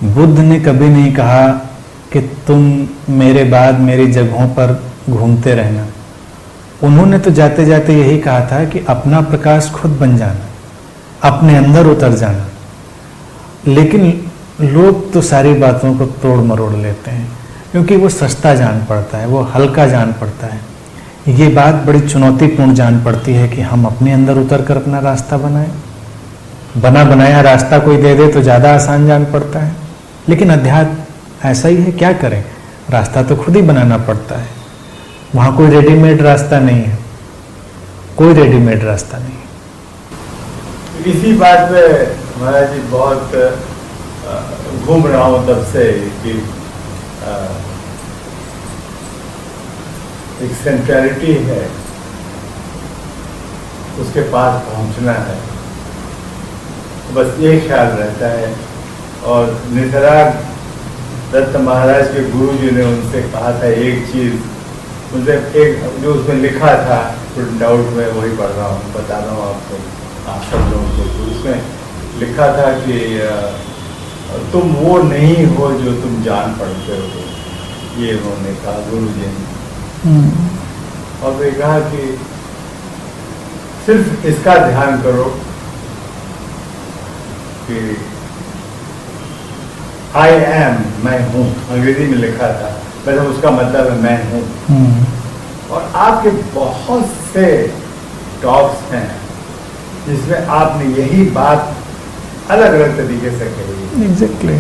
बुद्ध ने कभी नहीं कहा कि तुम मेरे बाद मेरी जगहों पर घूमते रहना। उन्होंने तो जाते जाते यही कहा था कि अपना प्रकाश खुद बन जाना, अपने अंदर उतर जाना। लेकिन लोग तो सारी बातों को तोड़ मरोड़ लेते हैं, क्योंकि वो सस्ता जान पड़ता है, वो हल्का जान पड़ता है। ये बात बड़ी चुनौतीपूर्ण जान पड़ती है कि हम अपने अंदर उतर कर अपना रास्ता बनाएं। बना बनाया रास्ता कोई दे दे तो ज़्यादा आसान जान पड़ता है, लेकिन अध्यात्म ऐसा ही है, क्या करें, रास्ता तो खुद ही बनाना पड़ता है। वहाँ कोई रेडीमेड रास्ता नहीं है, कोई रेडीमेड रास्ता नहीं है। इसी बात पे महाराज जी बहुत घूम रहा हूँ तब से कि एक सेंट्रलिटी है, उसके पास पहुंचना है, बस ये ख्याल रहता है। और निसर्ग दत्त महाराज के गुरु जी ने उनसे कहा था एक चीज, उनसे एक जो उसमें लिखा था प्रिंट आउट में, वही पढ़ रहा हूँ, बता रहा हूँ आपको, आप सब लोगों को। तो उसमें लिखा था कि तुम वो नहीं हो जो तुम जान पड़ते हो, ये उन्होंने कहा गुरु जी ने। और वे कहा कि सिर्फ इसका ध्यान करो कि आई एम, मैं हूं, अंग्रेजी में लिखा था, वैसे उसका मतलब है मैं हूं। और आपके बहुत से टॉक्स हैं जिसमें आपने यही बात अलग अलग तरीके से कही। एग्जैक्टली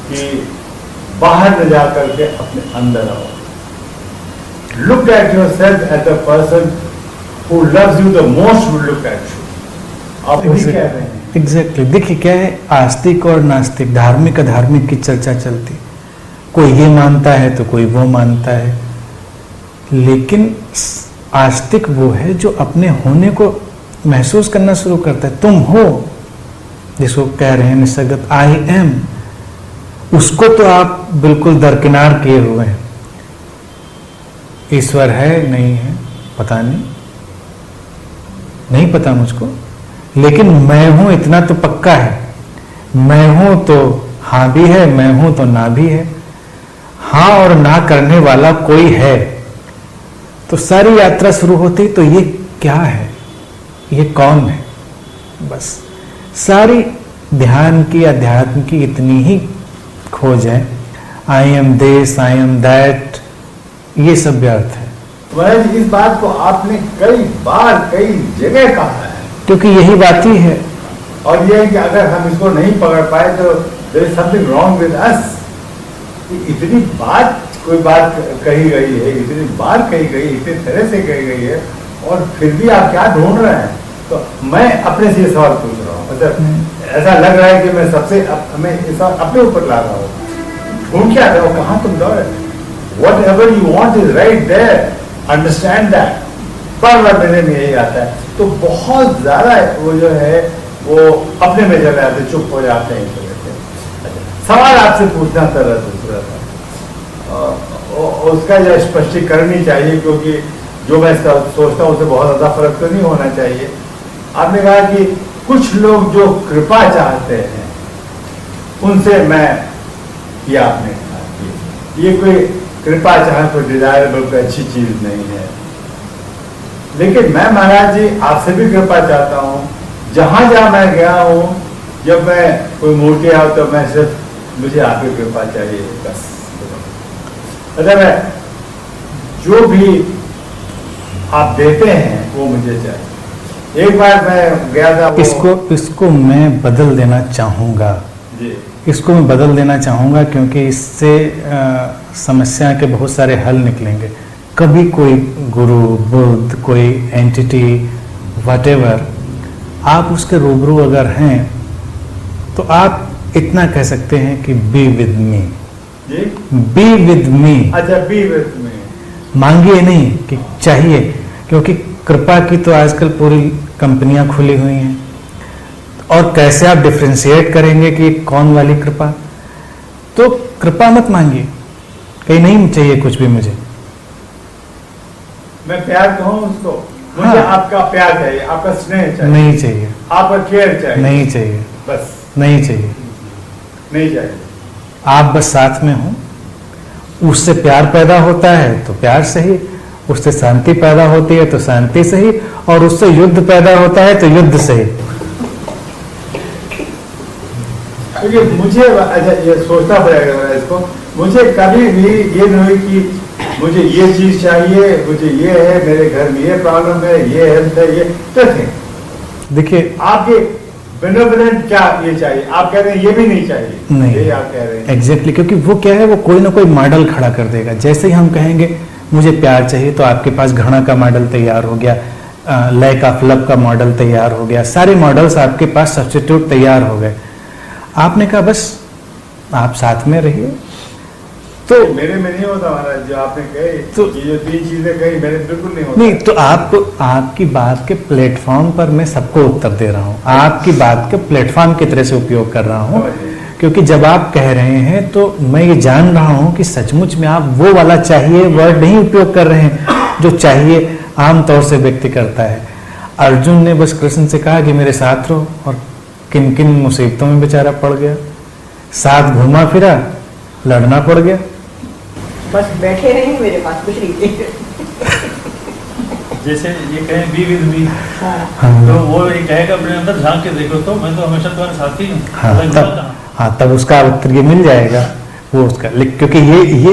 कि बाहर न जाकर के अपने अंदर आओ। Look at yourself as the person who loves you the most will look at you. आप वही कह रहे हैं। एग्जैक्टली। देखिए क्या है, आस्तिक और नास्तिक, धार्मिक अधार्मिक की चर्चा चलती। कोई ये मानता है तो कोई वो मानता है, लेकिन आस्तिक वो है जो अपने होने को महसूस करना शुरू करता है। तुम हो, जिसको कह रहे हैं निसर्गत आई एम, उसको तो आप बिल्कुल दरकिनार किए हुए हैं। ईश्वर है नहीं है पता नहीं, नहीं पता मुझको, लेकिन मैं हूं इतना तो पक्का है। मैं हूं तो हाँ भी है, मैं हूं तो ना भी है। हाँ और ना करने वाला कोई है तो सारी यात्रा शुरू होती। तो ये क्या है, ये कौन है, बस सारी ध्यान की अध्यात्म की इतनी ही खोज है। I am this, I am that, ये सब व्यर्थ है। महाराज इस बात को आपने कई बार कई जगह कहा है, क्योंकि यही बात ही है। और ये है कि अगर हम इसको नहीं पकड़ पाए तो there is something wrong with us. इतनी बात, कोई बात कही गई है, इतनी बार कही गई, इतनी तरह से कही गई है, और फिर भी आप क्या ढूंढ रहे हैं। तो मैं अपने से ये सवाल पूछ रहा हूँ, मतलब ऐसा लग रहा है कि मैं सबसे मैं इस अपने ऊपर ला रहा हूँ। ढूंढ क्या रहे हो, कहाँ तुम दौड़ रहे? Whatever you want is right there. Understand that. बार मेरे में यही आता है। तो बहुत ज्यादा वो जो है वो अपने में चले जाते, चुप हो जाते हैं। सवाल आपसे पूछना था दूसरा था, उसका जो स्पष्टीकरण ही चाहिए, क्योंकि जो मैं सोचता हूँ उससे बहुत ज्यादा फर्क तो नहीं होना चाहिए। आपने कहा कि कुछ लोग जो कृपा चाहते हैं उनसे मैं, ये आपने कहा कि ये कोई कृपा चाहे कोई डिजायरेबल, कोई अच्छी चीज नहीं है। लेकिन मैं महाराज जी आपसे भी कृपा चाहता हूँ। जहां जहां मैं गया हूँ, जब मैं कोई मूर्ति आओ तो मैं सिर्फ मुझे आपकी कृपा चाहिए, बस। मतलब जो भी आप देते हैं वो मुझे चाहिए। एक बार मैं गया था, इसको मैं बदल देना चाहूँगा जी, इसको मैं बदल देना चाहूँगा, क्योंकि इससे समस्या के बहुत सारे हल निकलेंगे। कभी कोई गुरु, बुद्ध, कोई एंटिटी, व्हाटएवर, आप उसके रूबरू अगर हैं तो आप इतना कह सकते हैं कि be with me, be with me. अच्छा, बी विद मी, मांगिए नहीं कि चाहिए, क्योंकि कृपा की तो आजकल पूरी कंपनियां खुली हुई हैं। और कैसे आप डिफ्रेंशिएट करेंगे कि कौन वाली कृपा? तो कृपा मत मांगिए, कहीं नहीं चाहिए कुछ भी मुझे। मैं प्यार कहूँ उसको, मुझे हाँ। आपका प्यार चाहिए, आपका स्नेह चाहिए, नहीं चाहिए, आपका केयर चाहिए, नहीं चाहिए, बस नहीं चाहिए, नहीं चाहिए। आप बस साथ में हो, उससे प्यार पैदा होता है तो प्यार सही, उससे शांति पैदा होती है तो शांति सही, और उससे युद्ध पैदा होता है तो युद्ध सही। क्योंकि मुझे अच्छा ये सोचना पड़ेगा इसको, मुझे कभी भी ये नहीं हुई कि मुझे ये चीज चाहिए, मुझे ये है, मेरे घर में ये प्रॉब्लम है, ये हेल्थ है, ये नथिंग। देखिए आपके बेनेवोलेंट क्या ये चाहिए, आप कह रहे हैं ये भी नहीं चाहिए, नहीं, ये आप कह रहे हैं एग्जैक्टली क्योंकि वो क्या है, वो कोई ना कोई मॉडल खड़ा कर देगा। जैसे ही हम कहेंगे मुझे प्यार चाहिए तो आपके पास घृणा का मॉडल तैयार हो गया, लैक ऑफ लव का मॉडल तैयार हो गया, सारे मॉडल्स आपके पास सब्स्टिट्यूट तैयार हो गए। आपने कहा बस आप साथ में रहिए, तो मेरे में नहीं होता महाराज, जो आपने कहे तो ये जो 3 चीजें कही मेरे बिल्कुल नहीं होता। नहीं, तो आपको आपकी बात के प्लेटफॉर्म पर मैं सबको उत्तर दे रहा हूँ, आपकी बात के प्लेटफॉर्म की तरह से उपयोग कर रहा हूँ, क्योंकि जब आप कह रहे हैं तो मैं ये जान रहा हूँ कि सचमुच में आप वो वाला चाहिए वर्ड नहीं उपयोग कर रहे हैं जो चाहिए आमतौर से व्यक्ति करता है। अर्जुन ने बस कृष्ण से कहा कि मेरे साथ रहो, और किन किन मुसीबतों में बेचारा पड़ गया, साथ घूमा फिरा, लड़ना पड़ गया। बस बैठे रहेंगे मेरे पास कुछ नहीं। जैसे ये कहें बी विद मी, हाँ, तो वो ये कहेगा अपने अंदर झांक के देखो तो मैं तो हमेशा तुम्हारे साथ ही हूँ। हाँ, तब उसका उत्तर ये मिल जाएगा वो उसका, क्योंकि ये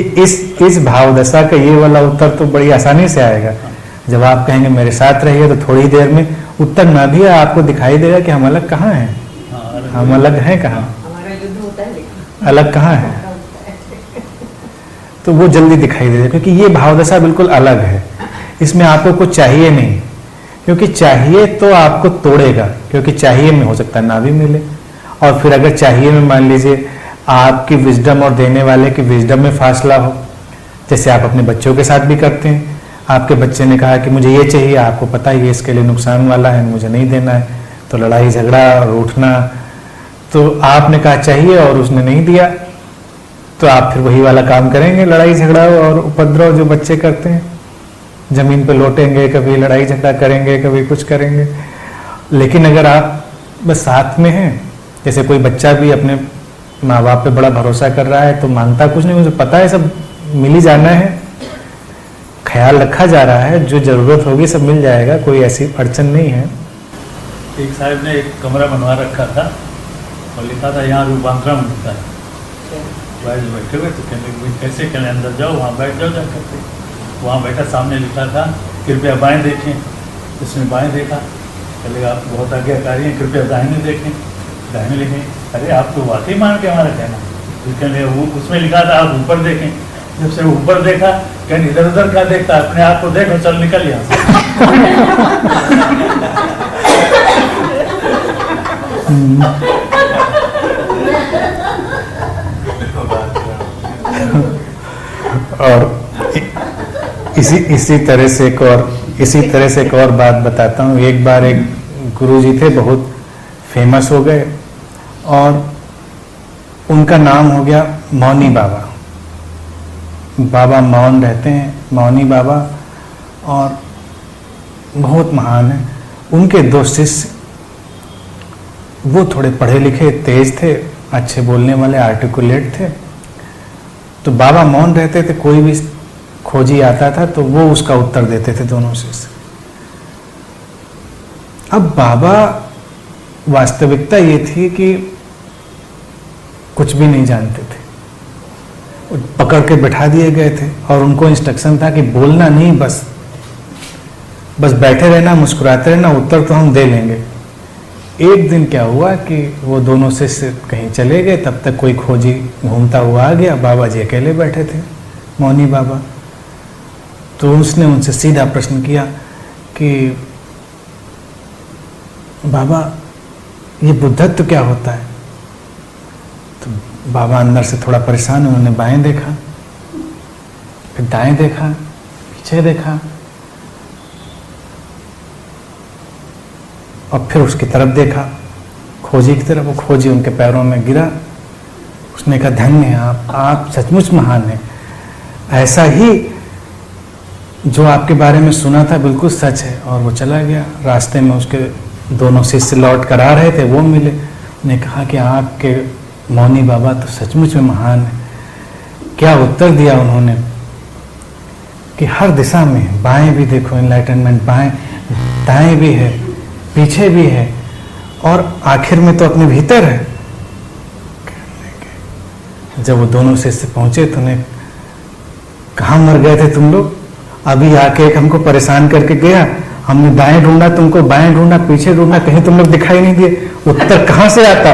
इस भाव दशा का ये वाला उत्तर तो बड़ी आसानी से आएगा। जब आप कहेंगे मेरे साथ रहिए तो थोड़ी देर में उत्तर ना भी आए, आपको दिखाई देगा कि हम अलग कहाँ हैं, हम अलग हैं कहाँ, हमारा युद्ध होता है लेकिन अलग कहाँ है, तो वो जल्दी दिखाई देगा, क्योंकि ये भाव दशा बिल्कुल अलग है। इसमें आपको कुछ चाहिए नहीं, क्योंकि चाहिए तो आपको तोड़ेगा, क्योंकि चाहिए में हो सकता है ना भी मिले, और फिर अगर चाहिए में मान लीजिए आपकी विजडम और देने वाले की विजडम में फासला हो, जैसे आप अपने बच्चों के साथ भी करते हैं। आपके बच्चे ने कहा कि मुझे ये चाहिए, आपको पता है ये इसके लिए नुकसान वाला है, मुझे नहीं देना है, तो लड़ाई झगड़ा और उठना। तो आपने कहा चाहिए और उसने नहीं दिया, तो आप फिर वही वाला काम करेंगे, लड़ाई झगड़ा और उपद्रव जो बच्चे करते हैं, जमीन पे लौटेंगे, कभी लड़ाई झगड़ा करेंगे, कभी कुछ करेंगे। लेकिन अगर आप बस साथ में हैं, जैसे कोई बच्चा भी अपने माँ बाप पे बड़ा भरोसा कर रहा है, तो मानता कुछ नहीं, मुझे पता है सब मिल ही जाना है, ख्याल रखा जा रहा है, जो जरूरत होगी सब मिल जाएगा, कोई ऐसी अड़चन नहीं है। एक साहब ने एक कमरा बनवा रखा था और लिखा था यहाँ रूपांतरण मिलता है। बैठे हुए तो कहने कैसे कहने अंदर जाओ, वहाँ बैठ जाओ, जा करके वहाँ बैठा, सामने लिखा था कृपया बाएं देखें। उसने बाएं देखा, चलेगा आप बहुत आज्ञाकारी हैं, कृपया दाहिने देखें। दाहिने लिखें, अरे आप तो वाकई मान के हमारा कहना। कहने वो उसमें लिखा था आप ऊपर देखें। जब से ऊपर देखा, कहने इधर उधर क्या देखता, अपने आप को देखो, चल निकल यहाँ और इसी तरह से एक और बात बताता हूँ। एक बार एक गुरुजी थे, बहुत फेमस हो गए, और उनका नाम हो गया मौनी बाबा। बाबा मौन रहते हैं, मौनी बाबा, और बहुत महान है। उनके 2 शिष्य, वो थोड़े पढ़े लिखे, तेज थे, अच्छे बोलने वाले, आर्टिकुलेट थे। तो बाबा मौन रहते थे, कोई भी खोजी आता था तो वो उसका उत्तर देते थे, दोनों शिष्य। अब बाबा, वास्तविकता ये थी कि कुछ भी नहीं जानते थे, पकड़ के बैठा दिए गए थे, और उनको इंस्ट्रक्शन था कि बोलना नहीं, बस बैठे रहना, मुस्कुराते रहना, उत्तर तो हम दे लेंगे। एक दिन क्या हुआ कि वो दोनों शिष्य कहीं चले गए, तब तक कोई खोजी घूमता हुआ आ गया, बाबा जी अकेले बैठे थे, मौनी बाबा। तो उसने उनसे सीधा प्रश्न किया कि बाबा ये बुद्धत्व क्या होता है? तो बाबा अंदर से थोड़ा परेशान, उन्होंने बाएं देखा, फिर दाएं देखा, पीछे देखा, और फिर उसकी तरफ देखा, खोजी की तरफ। वो खोजी उनके पैरों में गिरा। उसने कहा धन्य है आप सचमुच महान हैं, ऐसा ही जो आपके बारे में सुना था बिल्कुल सच है। और वो चला गया। रास्ते में उसके दोनों शिष्य लौट कर आ रहे थे, वो मिले। ने कहा कि आपके मौनी बाबा तो सचमुच में महान है। क्या उत्तर दिया उन्होंने कि हर दिशा में, बाएं भी देखो एनलाइटनमेंट, बाएं दाएं भी है, पीछे भी है, और आखिर में तो अपने भीतर है। जब वो दोनों शिष्य पहुंचे तो उन्हें, कहाँ मर गए थे तुम लोग? अभी आके एक हमको परेशान करके गया, हमने दाएं ढूंढा, तुमको बाएं ढूंढा, पीछे ढूंढा, कहीं तुम लोग दिखाई नहीं दिए। उत्तर कहाँ से आता?